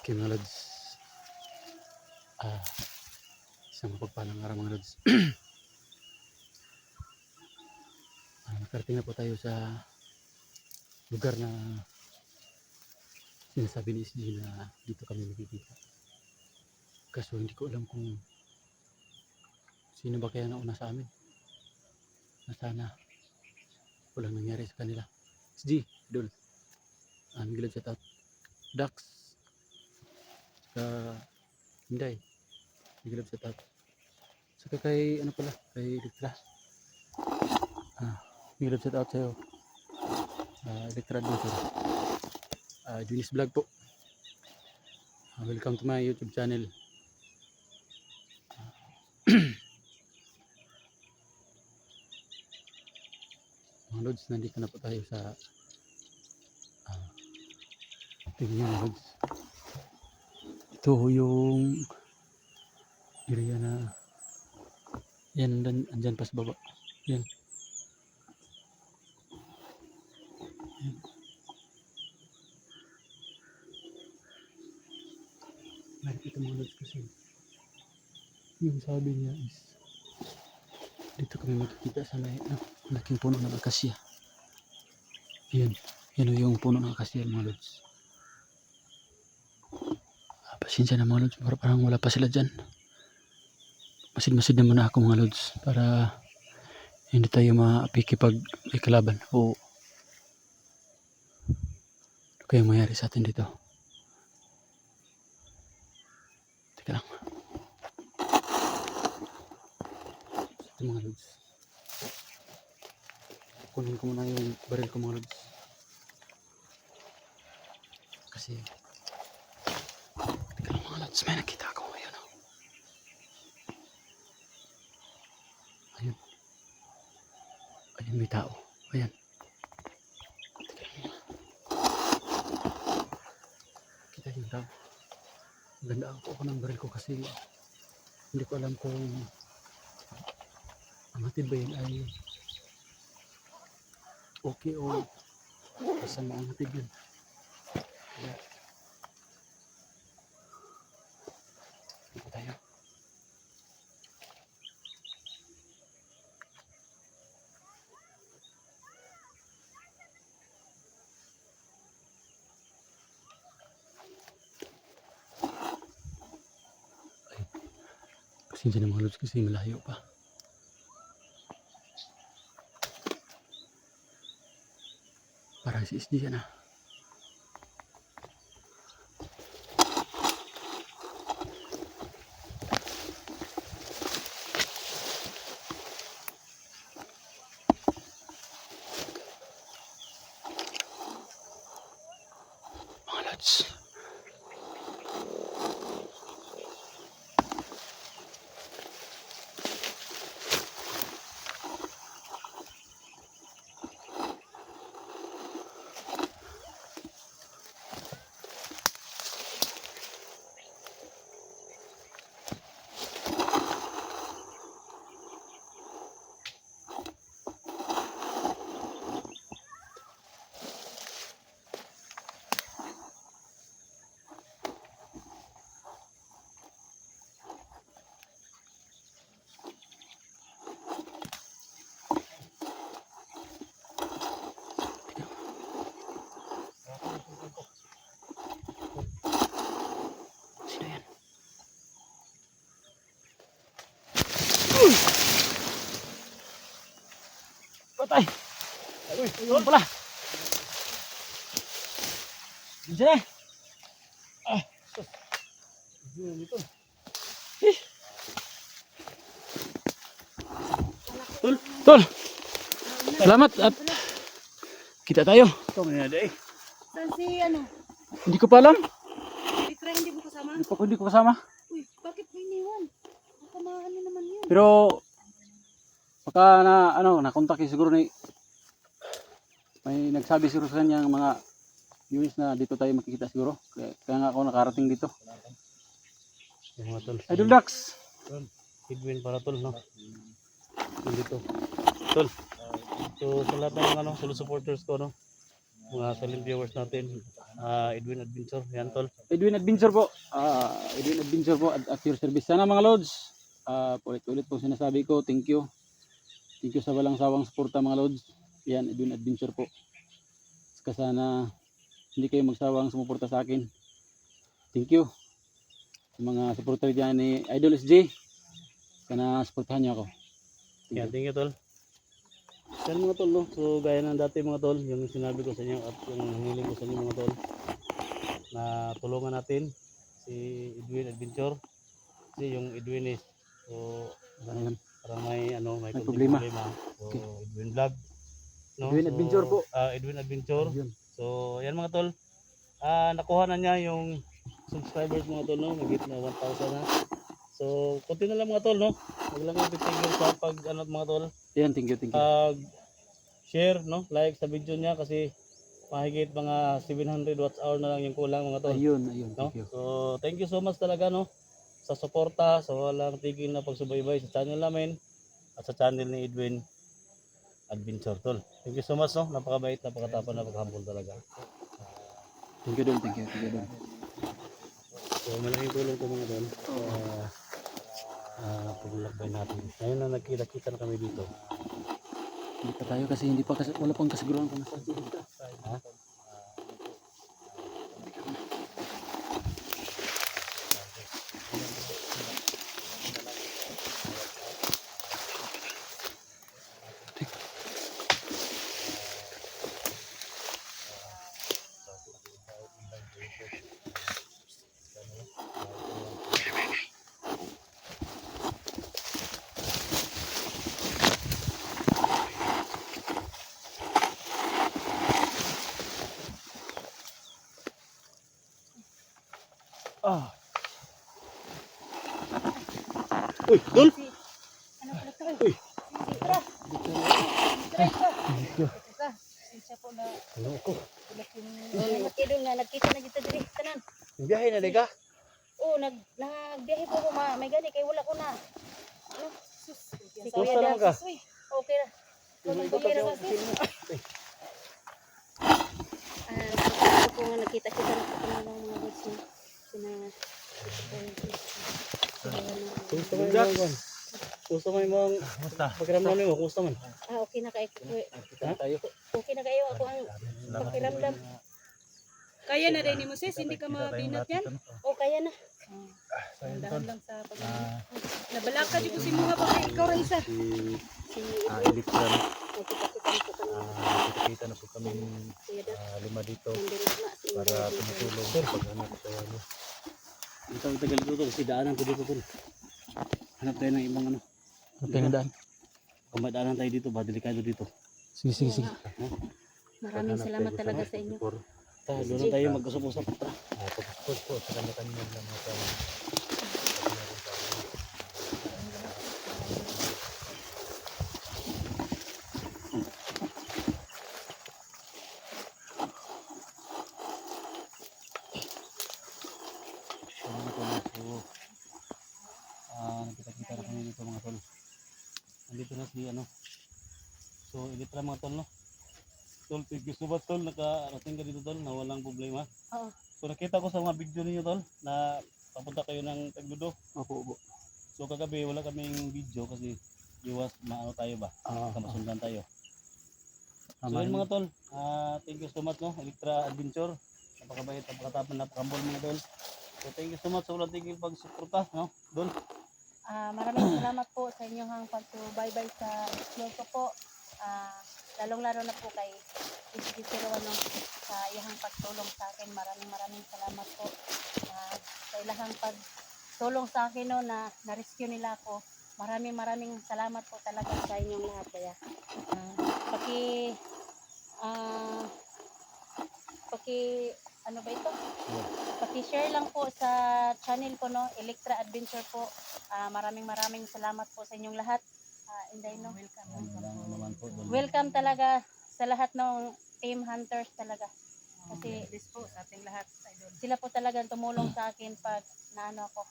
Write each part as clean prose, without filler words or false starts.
Okay mga lods, isang mapagpalang araw mga lods. Nakarating na po tayo sa lugar na sinasabi ni SG na dito kami nakikita. Kaso hindi ko alam kung sino ba kaya nauna sa amin. Na sana walang nangyari sa kanila. SG, Idol, Miguel shout out. Dax, saka Hinday, Miguel shout out. Saka kay ano pala, kay Elektra. Miguel shout out sa'yo. Elektra Adventure. Junis Vlog po. Welcome to my YouTube channel. Mga lods, nandito na po tayo sa tingnan mga lods. Ito yung area na yan, andyan pa sa baba. Yan. Yan. Nakikita mga lods kasi yung sabi niya is dito kami makikita sa malaking puno ng akasya. Yan. Yan yung puno ng akasya mga lods. Pasensya na mga lods, parang wala pa sila dyan. Masid-masid na muna ako mga lods para hindi tayo maapiki pag may kalaban o ano kayong mayari sa atin dito. Teka lang. Ito mga lods, kunin ko muna yung baril ko mga lods kasi teka lang mga lods, may nakita ako ngayon. Ayun, may tao. Ayan. Kita yung tao. Gandaan ko ng baril ko kasi hindi ko alam kung ang hatid ba yun ay okay o masama ang hatid yun. Kaya dito tayo. Pasensya na mga lods kasi malayo pa. Parang si SD yan . Mga lods, sino yan? Patay! Ayun pala! Diyan eh! Tol! Salamat at kita tayo. Ito may nada eh. Saan si ano? Hindi ko pa alam. Itra, hindi mo kasama? Hindi ko kasama. Uy, bakit mo iniwan? Baka maano naman yun. Pero baka nakontak siguro ni may nagsabi siguro sa kanya ng mga viewers na dito tayo makikita siguro. Kaya nga ako nakarating dito. Yung mga tol. Idol Dax. Hidwin para tol, no? Dito. Tol. So sa lahat ng solo supporters ko, no? mga silent viewers natin. Edwin Adventure, yan tol. Edwin Adventure po. Edwin Adventure po at your service. Sana mga Lods, ulit-ulit po sinasabi ko, thank you. Thank you sa walang sawang suporta mga Lods. Yan, Edwin Adventure po. Saka sana hindi kayo magsawang sumuporta sa akin. Thank you. Sa mga supporter dyan ni Idol SJ. Sana supportahan niyo ako. Yan, thank you tol. Yan mga tol, no? So gaya ng dati mga tol, yung sinabi ko sa inyo at yung hiniling ko sa inyo mga tol, na tulungan natin si Edwin Adventure. Kasi yung Edwin is, so Ayan. parang may May konting problema. So Okay. Edwin Vlog. No? Edwin So, Adventure po. Edwin Adventure. Ayun. So yan mga tol, nakuha na niya yung subscribers mga tol, no? Nagit na 1,000 na. So konti na lang mga tol, no? Huwag lang yung titigil sa pag ano mga tol, Ayan, thank you, thank you. share, no? Like sa video niya kasi mahigit mga 700 watts hour na lang yung kulang mga tol. Ayun, No? thank you. So thank you so much talaga, no? Sa suporta, sa walang tigil na pagsubaybay sa channel namin at sa channel ni Edwin Adventure tol. Thank you so much, no? Napakabait, napakatapang, napakahambol talaga. Thank you, Dol. Thank you, Dol. So malaking tulong ko mga tol sa paglakbay natin. Ngayon na nagkita-kita na kami dito. Hindi pa tayo kasi wala pang kasiguruhan kung nasaan sila. Ha? Uy, Dol! Ano pala to? Uy. Tara. Tara. Siya po na Ano ko? makidol nga nagkita na kita diri tanan. Biyahe na ka? Oh, nagbiyahe po ko may gani kay wala ko na. Ano? Sus. Si Kumusta Kuya naman ka? Dax. Uy, okay ra. Kuya Dax. Ako po nga nakita-kita na po kami ng mga boys niya. Kumusta man yung mga kumusta man yung mga pakiramdam mo? Kumusta man? Okay na kayo. Tayo. Okay na kayo. Ako ang pakiramdam. Kaya na rin mo sis, hindi ka mabinat yan. Oh, kaya na. Dahan lang sa pag nabalaka di ko si mga pa ikaw ra isa. Si Electron. nakita-kita na po kami. Kita na po kami Kuya Dax. 5 dito Nandito na si para Inday. tumutulong sa paghanap sa ano. Ito ang tagal dito kasi daanan ko dito tol. Hanap tayo ng ibang ano. Pinadaan. Kung madaanan tayo dito, ba delikado dito. Sige, sige, sige. Maraming salamat talaga sa inyo. Doon na tayo mag-usap-usap. Pagpapos po sa kanya-kanya lang mga nakita-kita na kami dito mga tol. Nandito na si ano. So, ilitra mga tol, no? Tol, thank you so much tol. Nakarating ka dito tol na walang problema. Oo. So, nakita ko sa mga video ninyo tol na papunta kayo ng Tagludo. Opo, opo. So, kagabi wala kaming video kasi iwas maano tayo ba? Kamasundan tayo. So, yun mga tol. Thank you so much, no? Electra Adventure. Napakabait, napakatapang, napakambol mga tol. So, thank you so much sa walang tigil pagsuporta, no? Dol. Maraming salamat po sa inyong pagsubaybay sa explore ko po. Lalong-lalo na po kay Isbisero ano, sa iyang pagtulong sa akin. Maraming salamat po. Sa ilahang pagtulong sa akin no, na na-rescue nila ako. Maraming salamat po talaga sa inyong lahat. Kaya ano ba ito? Paki-share lang po sa channel ko no, Electra Adventure po. Maraming salamat po sa inyong lahat. Inday no. Welcome talaga sa lahat ng team hunters talaga. Kasi This po sa ating lahat, idol. sila po talagang tumulong sa akin pag naano ako.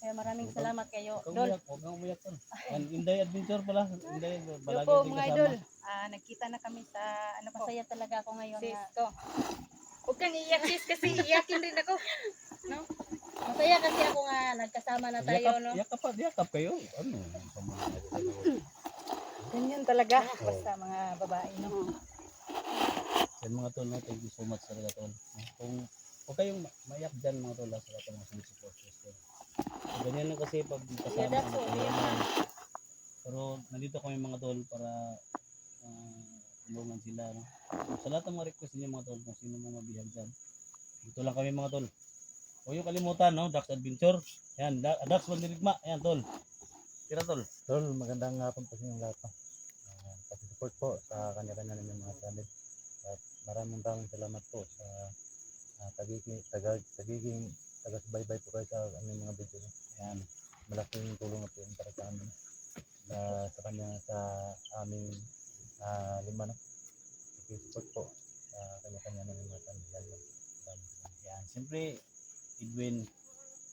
Kaya maraming Huwag salamat kayo, kang Dol. umiyak, huwag kang umiyak tol. Yan, Inday Adventure pala. Inday, Hello balagay po din mga kasama. idol. Nagkita na kami sa ano po. Masaya talaga ako ngayon Sis na ko. Huwag kang iiyak sis kasi iyakin din ako. No? masaya kasi ako nga nagkasama na tayo, no? Yakap kayo. Ano? Ganyan talaga. Basta mga babae, no? Yan mga tol, no? Thank you so much talaga tol. Kung huwag kayong maiyak dyan mga tol, sa lahat ng mga sumisupporters ko. So, ganyan lang kasi pag kasama Yeah, that's ano, all. kailangan. Pero nandito kami mga tol para tulungan sila. No? So, sa lahat ng mga request niyo mga tol, kung sino mga mabihag dyan, dito lang kami mga tol. Huwag yung kalimutan, no? Dax Adventure. Yan, Dax Mandirigma. Yan tol. Tira tol. Tol, magandang hapon po sa inyong lahat. Pag-support po sa kanya-kanya namin mga channel. At maraming salamat po sa tagiging taga-subaybay po kayo sa aming mga video. Yan. Malaking tulong na po yung para sa amin. Sa kanya, sa aming lima na. Pag-support po sa kanya-kanya namin mga channel. Yan. Siyempre, Edwin.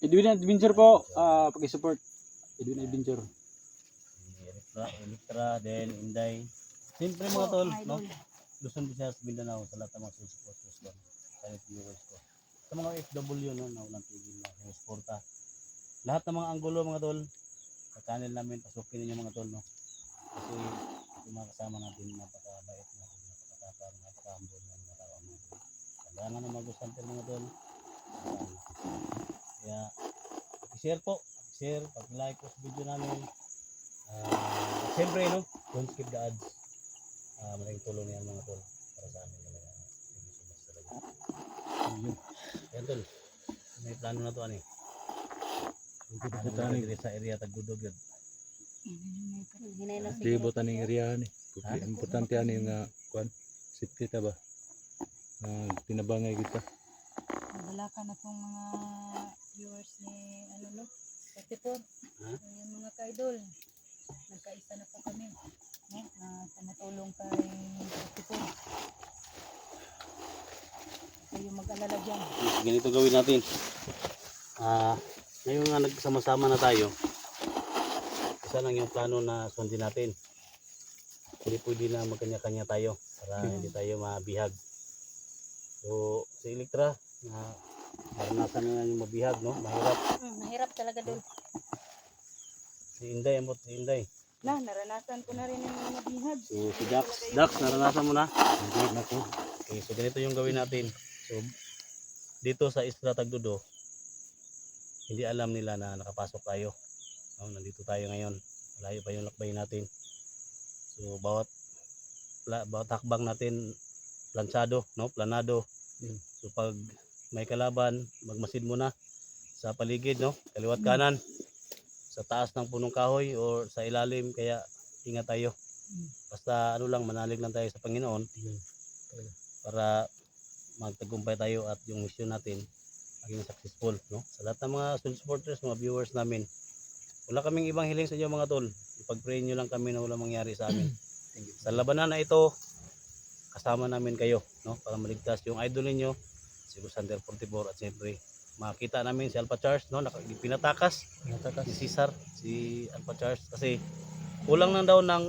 Edwin Adventure po, pag-support. Edwin Adventure. Si Electra, then Inday. Siyempre mga tol, no? Luzon, Visayas, Mindanao, sa lahat ng mga supporters ko, sa viewers ko. Sa mga FW, no, na walang tigil na, sa sporta. Lahat ng mga anggulo, mga tol, sa channel namin, pasukin ninyo mga tol, no? Kasi yung mga kasama natin, napakabait natin, napakatapang, napakahambol ng mga tao, mga tol. Kailangan na mag-usanter mga tol. Kaya, pag-share po, pag-share, pag-like po sa video namin. Siyempre, no, don't skip the ads. Malaking tulong yan mga tol para sa amin talaga. Thank you so much talaga. Yan tol, may plano na to ano eh. Ano na dito sa area Tagudog yun. Hinay na Di siguro. botan ng area ni. Ha? Importante ani nga kuan. Safety ta ba? Tinabangay kita. Wala ka na tong mga viewers ni ano no? 34. Ha? Yung mga ka-idol. Nagkaisa na po kami. No? Tumutulong kay 34. Kayo mag-alala dyan. Ganito gawin natin. Ngayon nga nagsama-sama na tayo. Isa lang yung plano na sundin natin. Hindi pwede na magkanya-kanya tayo para hindi tayo mabihag. So, si Electra, maranasan na yung mabihag, no? Mahirap. Mahirap talaga, Dol. Si Inday, amot si Inday. Naranasan ko na rin yung mga bihag. So, si Dax, naranasan mo na? Hindi na ko. Okay, so ganito yung gawin natin. So, dito sa Isla Tagdudo, hindi alam nila na nakapasok tayo. No, nandito tayo ngayon. Malayo pa yung lakbay natin. So, bawat hakbang natin, planchado, no? Planado. So, pag may kalaban, magmasid muna sa paligid, no? Kaliwat kanan. Sa taas ng punong kahoy o sa ilalim, kaya ingat tayo. Basta ano lang, manalig lang tayo sa Panginoon para magtagumpay tayo at yung mission natin maging successful, no? Sa lahat ng mga supporters, mga viewers namin, wala kaming ibang hiling sa inyo mga tol. Ipag-pray nyo lang kami na wala mangyari sa amin. Sa labanan na ito, kasama namin kayo, no? Para maligtas yung idol ninyo, si Gusander 44 at siyempre makita namin si Alpha Charles, no? Pinatakas si Cesar, si Alpha Charles kasi kulang lang daw ng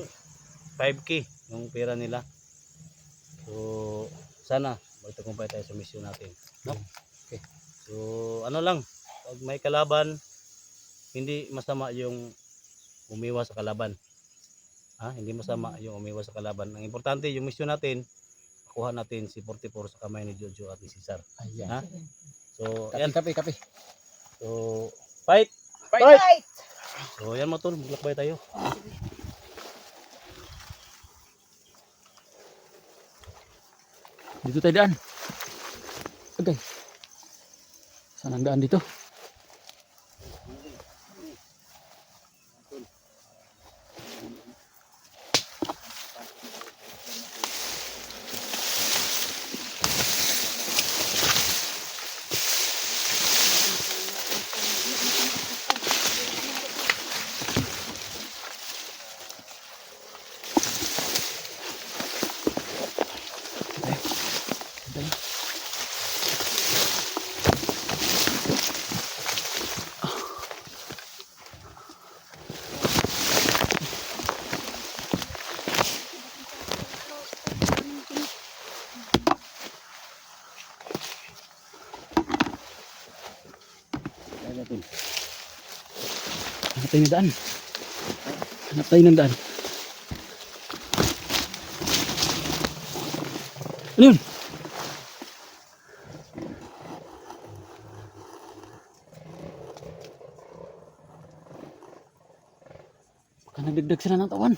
5K yung pera nila. So sana magtagumpay tayo sa mission natin, no? Okay. So ano lang, pag may kalaban, hindi masama yung umiwas sa kalaban. Hindi masama yung umiwas sa kalaban. Ang importante yung mission natin, makuha natin si 44 sa kamay ni Jojo at ni Cesar. Ha? So, ayan. Kape. So, fight! Fight! So, ayan mga tol, maglakbay tayo. Dito tayo daan. Okay. Saan ang daan dito? Tara tol. Hanap tayo ng daan. Hanap tayo ng daan. Ano yun? Baka nagdagdag sila ng tawan.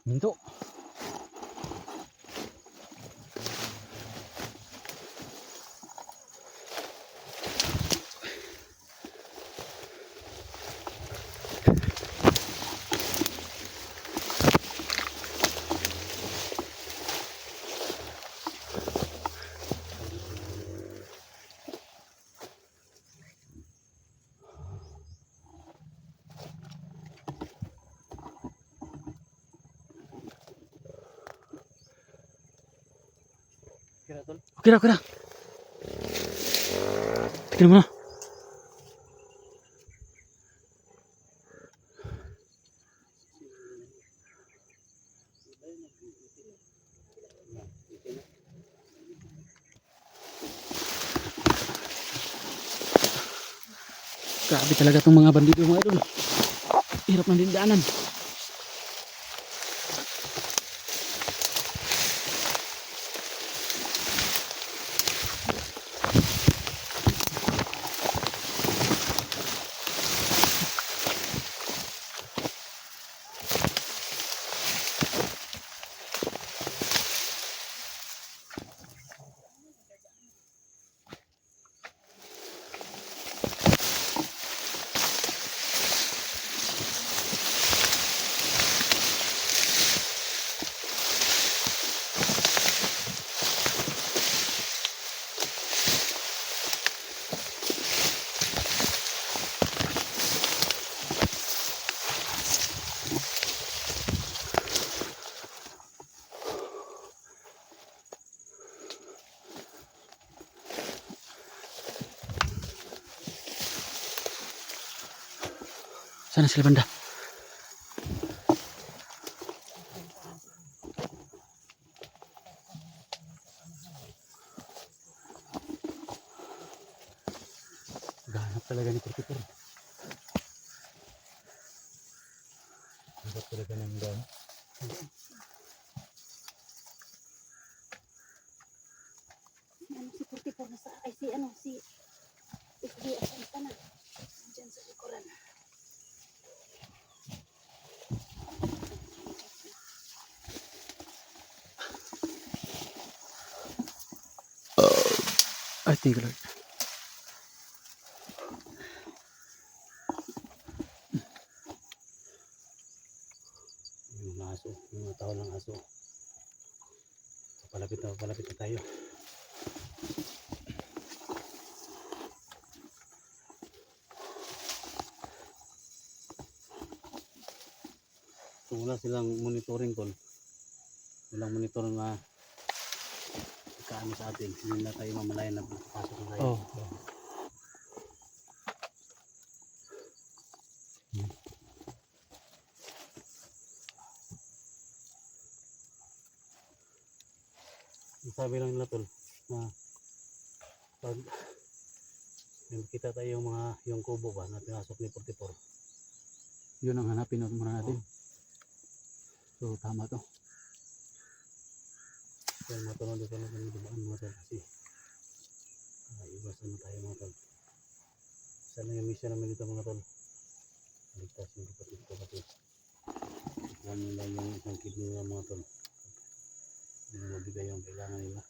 Minto. Kira tol. Okay na, okay na. Tignan mo na. Grabe talaga itong mga bandido mga idol. Hirap ng dindaanan. Sana sila banda. Ganap talaga ni Kurtipur. Ganap talaga ng daan. Ano si Kurti po nasa ay si ano si FB asan ka na? Diyan sa likuran. Ay, tinggal lagi. Yung mga aso, yung mga tao ng aso. Papalapit na tayo. So wala silang monitoring tol. Walang monitoring na kaano sa atin. Hindi na tayo mamalayan na pasok na tayo. Oh. Sabi lang nila tol na pag nakita tayo yung kubo ba na pinasok ni 44. Yun ang hanapin muna natin. So, tama to. Kaya matulong dito na kami dumaan mga tol kasi iwasan na tayo mga tol. Sana yung mission namin dito mga tol. Ligtas yung kapatid ko kasi ikuhan nila yung isang kidney nila mga tol. Hindi mabigay yung kailangan nila.